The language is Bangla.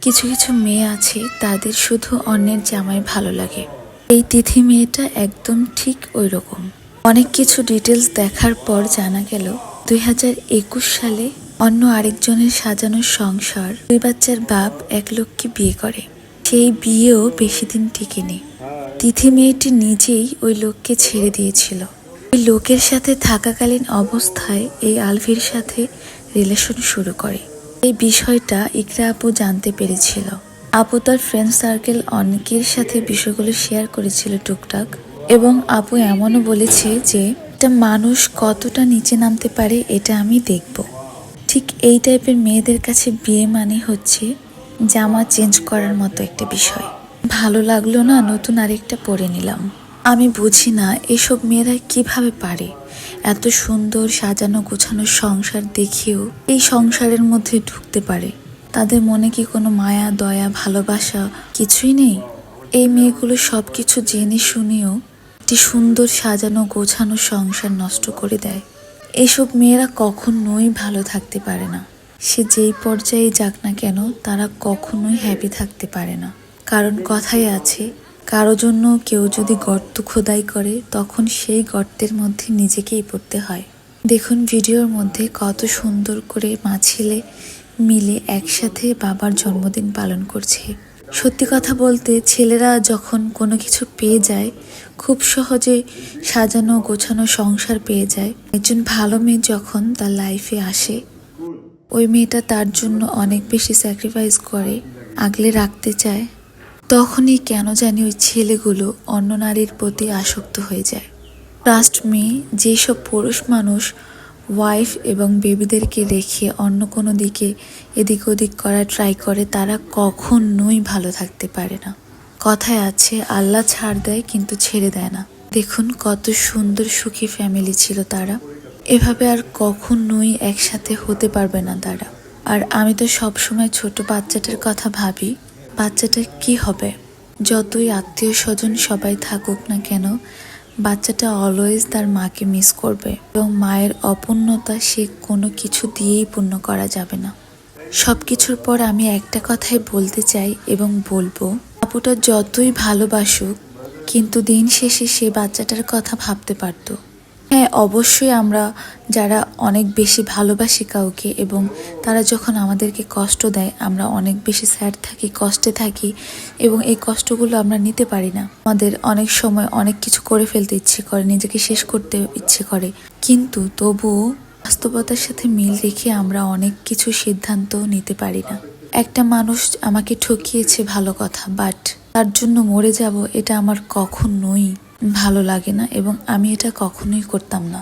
কিছু কিছু মেয়ে আছে তাদের শুধু অন্যের জামাই ভালো লাগে। এই তিথি মেয়েটা একদম ঠিক ওই রকম। অনেক কিছু ডিটেলস দেখার পর জানা গেল 2021 সালে অন্য আরেকজনের সাজানো সংসার 2 বাচ্চার বাপ এক লোককে বিয়ে করে। সেই বিয়েও বেশি দিন টিকেনি। তিথি মেয়েটি নিজেই ওই লোককে ছেড়ে দিয়েছিল। ওই লোকের সাথে থাকাকালীন অবস্থায় এই আলভির সাথে রিলেশন শুরু করে। এই বিষয়টা ইকরা আপু জানতে পেরেছিল। আপু তার ফ্রেন্ড সার্কেল অনেকের সাথে বিষয়গুলো শেয়ার করেছিল টুকটাক, এবং আপু এমনও বলেছে যে একটা মানুষ কতটা নিচে নামতে পারে এটা আমি দেখব। ঠিক এই টাইপের মেয়েদের কাছে বিয়ে মানে হচ্ছে জামা চেঞ্জ করার মতো একটা বিষয়। ভালো লাগলো না, নতুন আরেকটা পরে নিলাম। আমি বুঝি না এসব মেয়েরা কিভাবে পারে এত সুন্দর সাজানো গোছানো সংসার দেখেও এই সংসারের মধ্যে ঢুকতে পারে। তাদের মনে কি কোনো মায়া দয়া ভালোবাসা কিছুই নেই? এই মেয়েগুলো সবকিছু জেনে শুনেও একটি সুন্দর সাজানো গোছানো সংসার নষ্ট করে দেয়। এসব মেয়েরা কখনোই ভালো থাকতে পারে না। সে যেই পর্যায়ে যাক না কেন তারা কখনোই হ্যাপি থাকতে পারে না। কারণ কথায় আছে, কারো জন্য কেউ যদি গর্ত খোদাই করে তখন সেই গর্তের মধ্যে নিজেকেই পড়তে হয়। দেখুন ভিডিওর মধ্যে কত সুন্দর করে মা ছেলে মিলে একসাথে বাবার জন্মদিন পালন করছে। সত্যি কথা বলতে ছেলেরা যখন কোনো কিছু পেয়ে যায়, খুব সহজে সাজানো গোছানো সংসার পেয়ে যায়, একজন ভালো মেয়ে যখন তার লাইফে আসে ওই মেয়েটা তার জন্য অনেক বেশি স্যাক্রিফাইস করে, আগলে রাখতে চায়, তখনই কেন জানি ওই ছেলেগুলো অন্য নারীর প্রতি আসক্ত হয়ে যায়। ট্রাস্ট মি, যেসব পুরুষ মানুষ ওয়াইফ এবং বেবিদেরকে রেখে অন্য কোনো দিকে এদিক ওদিক করা ট্রাই করে তারা কখনোই ভালো থাকতে পারে না। কথায় আছে আল্লাহ ছাড় দেয় কিন্তু ছেড়ে দেয় না। দেখুন কত সুন্দর সুখী ফ্যামিলি ছিল তারা। এভাবে আর কখনোই একসাথে হতে পারবে না তারা। আর আমি তো সবসময় ছোট বাচ্চাটার কথা ভাবি, বাচ্চাটার কি হবে? যতই আত্মীয় স্বজন সবাই থাকুক না কেন, বাচ্চাটা অলওয়েজ তার মাকে মিস করবে, এবং মায়ের অপূর্ণতা সে কোনো কিছু দিয়েই পূর্ণ করা যাবে না। সব কিছুর পর আমি একটা কথাই বলতে চাই এবং বলবো, আপুটা যতই ভালোবাসুক কিন্তু দিন শেষে সে বাচ্চাটার কথা ভাবতে পারতো। হ্যাঁ, অবশ্যই আমরা যারা অনেক বেশি ভালোবাসি কাউকে এবং তারা যখন আমাদেরকে কষ্ট দেয় আমরা অনেক বেশি স্যাড থাকি, কষ্টে থাকি, এবং এই কষ্টগুলো আমরা নিতে পারি না। আমাদের অনেক সময় অনেক কিছু করে ফেলতে ইচ্ছে করে, নিজেকে শেষ করতে ইচ্ছে করে, কিন্তু তবুও বাস্তবতার সাথে মিল রেখে আমরা অনেক কিছু সিদ্ধান্ত নিতে পারি না। একটা মানুষ আমাকে ঠকিয়েছে ভালো কথা, বাট তার জন্য মরে যাব এটা আমার কখনোই ভালো লাগে না, এবং আমি এটা কখনোই করতাম না।